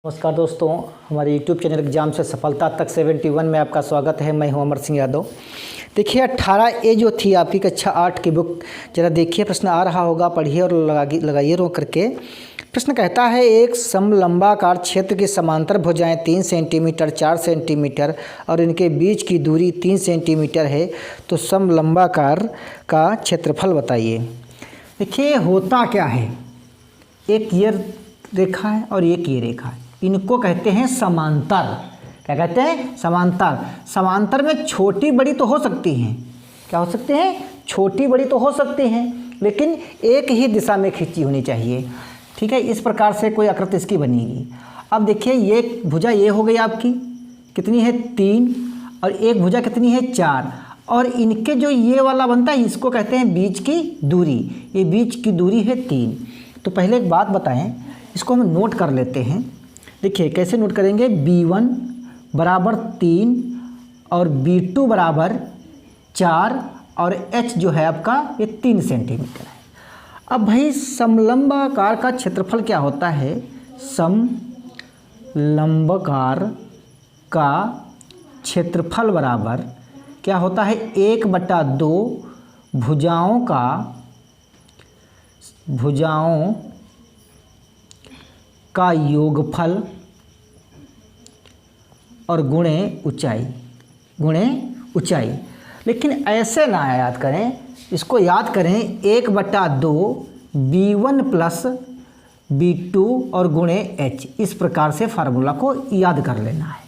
नमस्कार दोस्तों, हमारे यूट्यूब चैनल एग्जाम से सफलता तक 71 में आपका स्वागत है। मैं हूं अमर सिंह यादव। देखिए 18A जो थी आपकी कक्षा 8 की बुक, ज़रा देखिए, प्रश्न आ रहा होगा, पढ़िए और लगाइए रोक करके। प्रश्न कहता है एक समलंबाकार क्षेत्र की समांतर भुजाएं 3 सेंटीमीटर 4 सेंटीमीटर और इनके बीच की दूरी 3 सेंटीमीटर है, तो समलंबाकार का क्षेत्रफल बताइए। देखिए होता क्या है, एक ये रेखा है और एक ये रेखा है, इनको कहते हैं समांतर। क्या कहते हैं? समांतर। समांतर में छोटी बड़ी तो हो सकती हैं, क्या हो सकते हैं? छोटी बड़ी तो हो सकती हैं, लेकिन एक ही दिशा में खींची होनी चाहिए। ठीक है, इस प्रकार से कोई आकृति इसकी बनेगी। अब देखिए ये भुजा ये हो गई आपकी, कितनी है? 3, और एक भुजा कितनी है? 4, और इनके जो ये वाला बनता है इसको कहते हैं बीच की दूरी। ये बीच की दूरी है 3। तो पहले एक बात बताएं, इसको हम नोट कर लेते हैं। देखिए कैसे नोट करेंगे, B1 बराबर 3 और B2 बराबर 4 और H जो है आपका ये 3 सेंटीमीटर है। अब भाई समलंबाकार का क्षेत्रफल क्या होता है? समलंबाकार का क्षेत्रफल बराबर क्या होता है? 1/2 भुजाओं का योगफल और गुणे ऊंचाई। लेकिन ऐसे ना याद करें, इसको याद करें 1/2 B1 प्लस B2 और गुणे H। इस प्रकार से फार्मूला को याद कर लेना है।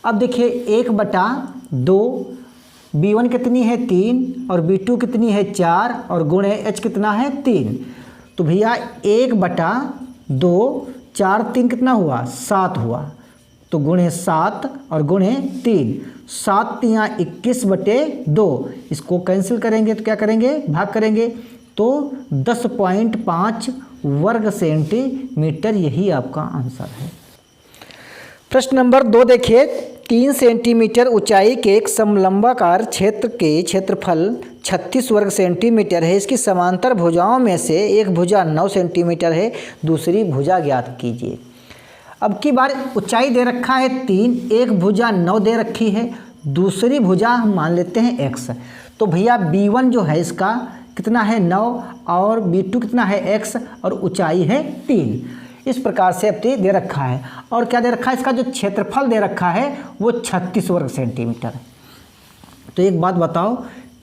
अब देखिए 1/2 B1 कितनी है? 3, और B2 कितनी है? 4, और गुणे H कितना है? 3। तो भैया 1/2 4 3 कितना हुआ? 7 हुआ। तो गुणे 7 और गुणे 3, 7 तियाँ 21/2। इसको कैंसिल करेंगे तो क्या करेंगे? भाग करेंगे तो 10.5 वर्ग सेंटीमीटर। यही आपका आंसर है। प्रश्न नंबर 2 देखिए, 3 सेंटीमीटर ऊंचाई के एक समलंबाकार क्षेत्र के क्षेत्रफल 36 वर्ग सेंटीमीटर है। इसकी समांतर भुजाओं में से एक भुजा 9 सेंटीमीटर है, दूसरी भुजा ज्ञात कीजिए। अब की बार ऊंचाई दे रखा है 3, एक भुजा 9 दे रखी है, दूसरी भुजा हम मान लेते हैं x। तो भैया B1 जो है इसका कितना है? 9, और B2 कितना है? x, और ऊंचाई है 3। इस प्रकार से अब दे रखा है। और क्या दे रखा है? इसका जो क्षेत्रफल दे रखा है वो 36 वर्ग सेंटीमीटर है। तो एक बात बताओ,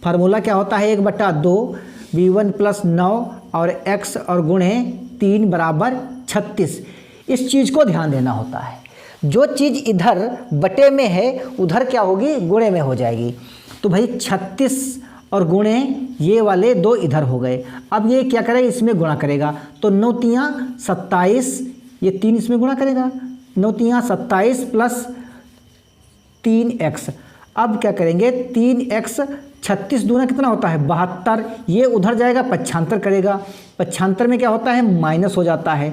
फार्मूला क्या होता है? 1/2 B1 प्लस 9 और x और गुणे 3 बराबर 36। इस चीज़ को ध्यान देना होता है, जो चीज़ इधर बटे में है उधर क्या होगी? गुणे में हो जाएगी। तो भाई 36 और गुणे ये वाले 2 इधर हो गए। अब ये क्या करेगा? इसमें गुणा करेगा, तो 9 तियाँ 27, ये 3 इसमें गुणा करेगा, 9 तियाँ 27 प्लस 3x। अब क्या करेंगे? 3x 36 दूना कितना होता है? 72। ये उधर जाएगा, पक्षांतर करेगा, पक्षांतर में क्या होता है? माइनस हो जाता है।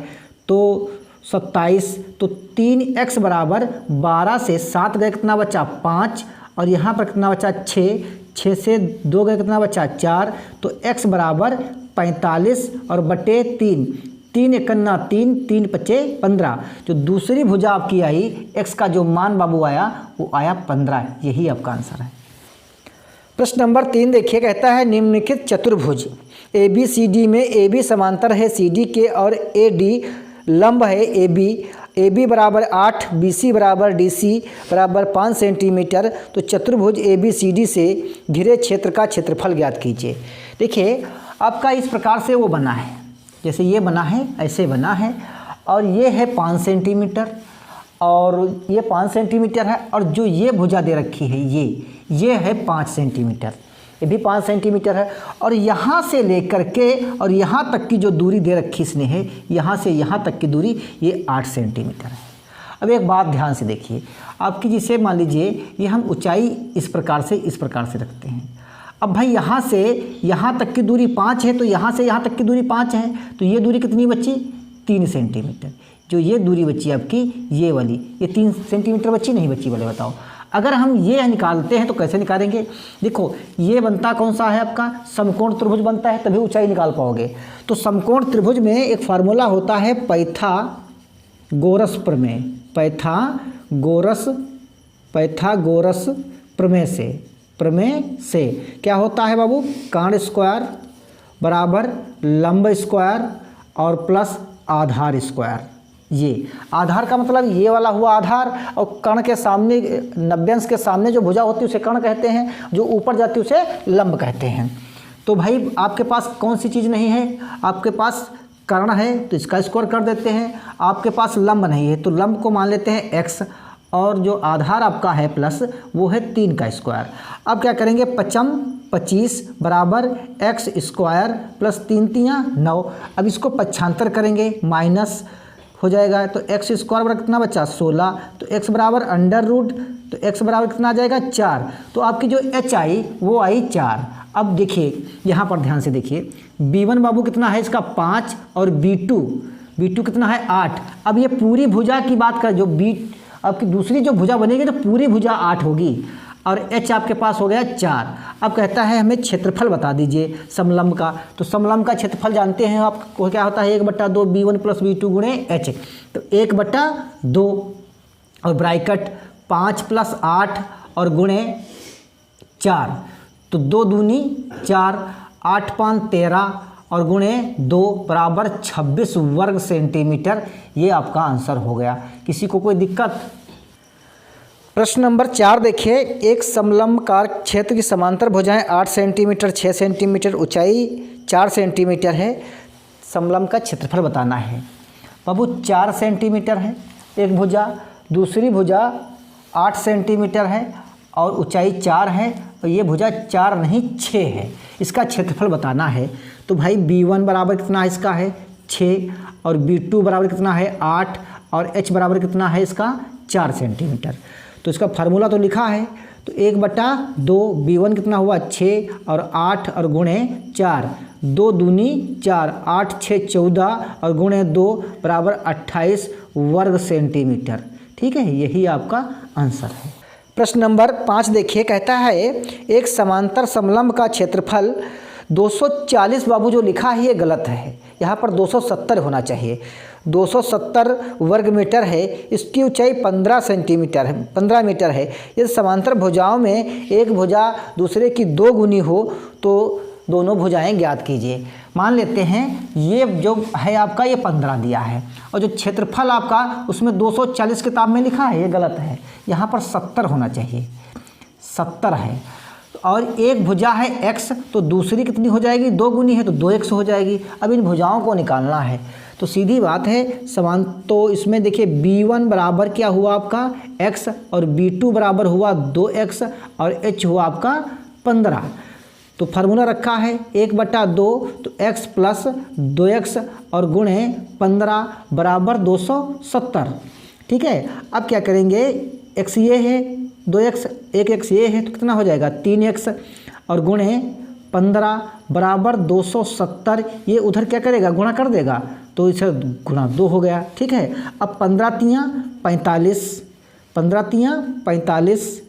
तो 27, तो 3x बराबर 12 से 7 गए कितना बचा? 5, और यहाँ पर कितना बचा? 6, 6 से 2 गए कितना बचा? 4। तो x बराबर 45 और बटे 3, 3 एकन्ना 3, 3 पचे 15। जो दूसरी भुजा आपकी आई, x का जो मान बाबू आया वो आया 15। यही आपका आंसर है। प्रश्न नंबर 3 देखिए, कहता है निम्नलिखित चतुर्भुज ABCD में AB समांतर है CD के और AD लंब है AB बराबर 8, BC बराबर DC बराबर 5 सेंटीमीटर। तो चतुर्भुज ABCD से घिरे क्षेत्र का क्षेत्रफल ज्ञात कीजिए। देखिए आपका इस प्रकार से वो बना है, जैसे ये बना है ऐसे बना है, और ये है 5 सेंटीमीटर और ये 5 सेंटीमीटर है, और जो ये भुजा दे रखी है ये है 5 सेंटीमीटर, ये भी 5 सेंटीमीटर है, और यहाँ से लेकर के और यहाँ तक की जो दूरी दे रखी इसने है, यहाँ से यहाँ तक की दूरी ये 8 सेंटीमीटर है। अब एक बात ध्यान से देखिए आपकी, जिसे मान लीजिए ये हम ऊंचाई इस प्रकार से रखते हैं। अब भाई यहाँ से यहाँ तक की दूरी 5 है, तो यहाँ से यहाँ तक की दूरी 5 है, तो ये दूरी कितनी बची? 3 सेंटीमीटर। जो ये दूरी बची आपकी ये वाली, ये 3 सेंटीमीटर बची नहीं बची? बोले बताओ। अगर हम ये निकालते हैं तो कैसे निकालेंगे? देखो ये बनता कौन सा है आपका? समकोण त्रिभुज बनता है, तभी ऊंचाई निकाल पाओगे। तो समकोण त्रिभुज में एक फार्मूला होता है पैथागोरस प्रमेय, पैथागोरस प्रमेय से क्या होता है बाबू, कर्ण स्क्वायर बराबर लंब स्क्वायर और प्लस आधार स्क्वायर। ये आधार का मतलब ये वाला हुआ आधार, और कर्ण के सामने, नव्यांश के सामने जो भुजा होती है उसे कर्ण कहते हैं, जो ऊपर जाती है उसे लंब कहते हैं। तो भाई आपके पास कौन सी चीज़ नहीं है, आपके पास कर्ण है तो इसका स्क्वायर कर देते हैं, आपके पास लंब नहीं है तो लंब को मान लेते हैं x, और जो आधार आपका है प्लस वो है 3 का स्क्वायर। अब क्या करेंगे, 25 बराबर x स्क्वायर प्लस 3 3 9। अब इसको पक्षांतर करेंगे, माइनस हो जाएगा, तो x स्क्वायर बराबर कितना बचा 16, तो x बराबर अंडर रूट, तो x बराबर कितना आ जाएगा 4। तो आपकी जो h आई वो आई 4। अब देखिए यहाँ पर ध्यान से देखिए, b1 बाबू कितना है इसका 5, और b2 कितना है 8। अब ये पूरी भुजा की बात कर, जो आपकी दूसरी जो भुजा बनेगी तो पूरी भुजा 8 होगी, और h आपके पास हो गया 4। अब कहता है हमें क्षेत्रफल बता दीजिए समलंब का, तो समलंब का क्षेत्रफल जानते हैं आपको क्या होता है, 1/2 b1 प्लस b2 गुणे h, तो 1/2 और ब्रैकेट 5 प्लस 8 और गुणे 4, तो 2 दूनी 4, 8 5 13 और गुणे 2 बराबर 26 वर्ग सेंटीमीटर। ये आपका आंसर हो गया। किसी को कोई दिक्कत? प्रश्न नंबर 4 देखिए, एक समलंबकार क्षेत्र की समांतर भुजाएं 8 सेंटीमीटर, 6 सेंटीमीटर, ऊंचाई 4 सेंटीमीटर है, समलंब का क्षेत्रफल बताना है। बाबू 4 सेंटीमीटर है एक भुजा, दूसरी भुजा 8 सेंटीमीटर है और ऊंचाई 4 है, और ये भुजा 4 नहीं 6 है, इसका क्षेत्रफल बताना है। तो भाई b1 बराबर कितना है इसका है 6, और b2 बराबर कितना है 8, और h बराबर कितना है इसका 4 सेंटीमीटर। तो इसका फार्मूला तो लिखा है, तो 1/2 b1 कितना हुआ 6 और 8 और गुणे 4, 2 दूनी 4, 8 6 14 और गुणे 2 बराबर 28 वर्ग सेंटीमीटर। ठीक है, यही आपका आंसर है। प्रश्न नंबर 5 देखिए, कहता है एक समांतर समलंब का क्षेत्रफल 240, बाबू जो लिखा है ये गलत है, यहाँ पर 270 होना चाहिए। 270 वर्ग मीटर है, इसकी ऊंचाई 15 सेंटीमीटर है, 15 मीटर है। यदि समांतर भुजाओं में एक भुजा दूसरे की 2 गुनी हो तो दोनों भुजाएं ज्ञात कीजिए। मान लेते हैं ये जो है आपका ये 15 दिया है, और जो क्षेत्रफल आपका उसमें 240 किताब में लिखा है ये गलत है, यहाँ पर 70 होना चाहिए, 70 है। और एक भुजा है x, तो दूसरी कितनी हो जाएगी 2 गुनी है तो 2x हो जाएगी। अब इन भुजाओं को निकालना है, तो सीधी बात है समान, तो इसमें देखिए b1 बराबर क्या हुआ आपका x, और b2 बराबर हुआ 2x, और h हुआ आपका 15। तो फार्मूला रखा है 1/2, तो x प्लस 2x और गुणे 15 बराबर 270। ठीक है, अब क्या करेंगे, x ये है 2x, 1x ये है, तो कितना हो जाएगा 3x और गुणे 15 बराबर 270। ये उधर क्या करेगा, गुणा कर देगा, तो इसे गुणा 2 हो गया। ठीक है, अब 15 3 45, 15 3 45,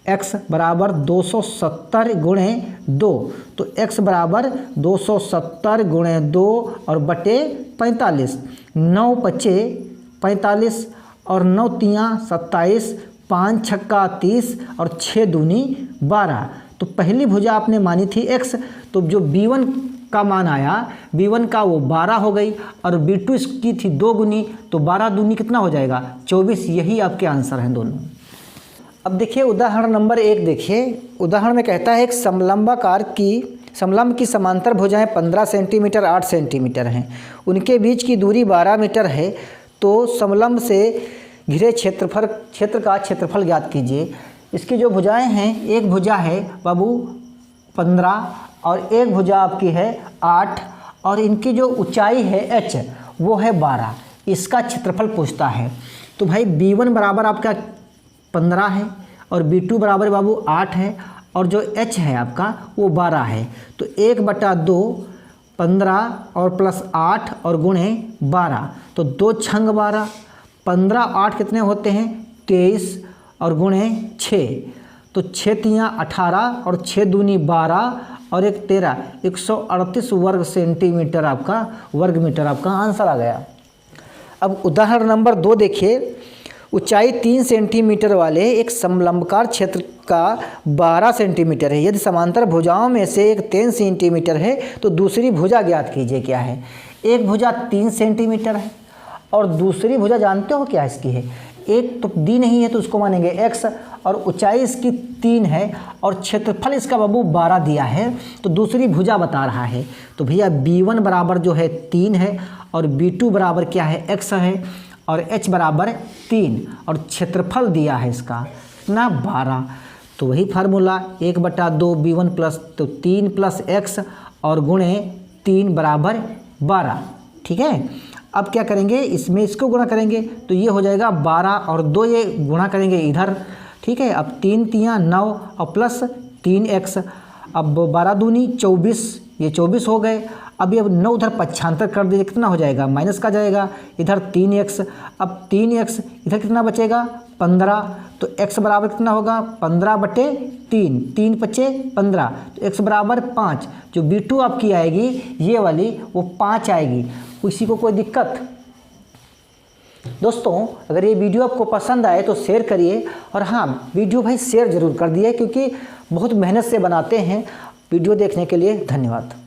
x बराबर 270 गुणे 2, तो x बराबर 270 गुणे 2 और बटे 45, 9 5 45 और 9 3 27, 5 छक्का 30 और 6 दूनी 12। तो पहली भुजा आपने मानी थी x, तो जो b1 का मान आया, b1 का वो 12 हो गई, और b2 इसकी थी 2 गुनी, तो 12 दूनी कितना हो जाएगा 24। यही आपके आंसर हैं दोनों। अब देखिए उदाहरण नंबर 1 देखिए, उदाहरण में कहता है एक समलंब की समांतर भुजाएं 15 सेंटीमीटर 8 सेंटीमीटर हैं, उनके बीच की दूरी 12 मीटर है, तो समलंब से घिरे क्षेत्र का क्षेत्रफल ज्ञात कीजिए। इसकी जो भुजाएं हैं, एक भुजा है बाबू 15 और एक भुजा आपकी है 8, और इनकी जो ऊंचाई है h वो है 12, इसका क्षेत्रफल पूछता है। तो भाई b1 बराबर आपका 15 है और b2 बराबर बाबू 8 है, और जो h है आपका वो 12 है, तो 1/2 15 और प्लस 8 और गुणे 12, तो 2 छंग 12, 15 8 कितने होते हैं 23 और गुणे 6, तो 6 3 18 और 6 दूनी 12 और 1 13, 138 वर्ग सेंटीमीटर आपका वर्ग मीटर आपका आंसर आ गया। अब उदाहरण नंबर 2 देखिए, ऊंचाई 3 सेंटीमीटर वाले एक समलंबकार क्षेत्र का 12 सेंटीमीटर है। यदि समांतर भुजाओं में से एक 3 सेंटीमीटर है तो दूसरी भुजा ज्ञात कीजिए। क्या है? एक भुजा 3 सेंटीमीटर है और दूसरी भुजा जानते हो क्या इसकी है? एक तो दी नहीं है तो उसको मानेंगे x, और ऊंचाई इसकी 3 है और क्षेत्रफल इसका बाबू 12 दिया है, तो दूसरी भुजा बता रहा है। तो भैया b1 बराबर जो है 3 है और b2 बराबर क्या है? x है, और h बराबर 3, और क्षेत्रफल दिया है इसका ना 12। तो वही फार्मूला 1/2 b1 प्लस तो 3 प्लस x और गुणे 3 बराबर 12। ठीक है, अब क्या करेंगे, इसमें इसको गुणा करेंगे तो ये हो जाएगा 12 और 2 ये गुणा करेंगे इधर। ठीक है, अब 3 तियाँ 9 और प्लस 3x, अब 12 दूनी 24, ये 24 हो गए। अब ये 9 उधर पक्षांतर कर दीजिए, कितना हो जाएगा? माइनस का जाएगा, इधर 3x, अब 3x इधर कितना बचेगा? 15। तो x बराबर कितना होगा? 15/3, 3 पचे 15, तो x बराबर 5। जो b2 आपकी आएगी ये वाली वो 5 आएगी। किसी को कोई दिक्कत? दोस्तों अगर ये वीडियो आपको पसंद आए तो शेयर करिए, और हाँ वीडियो भाई शेयर ज़रूर कर दिए, क्योंकि बहुत मेहनत से बनाते हैं। वीडियो देखने के लिए धन्यवाद।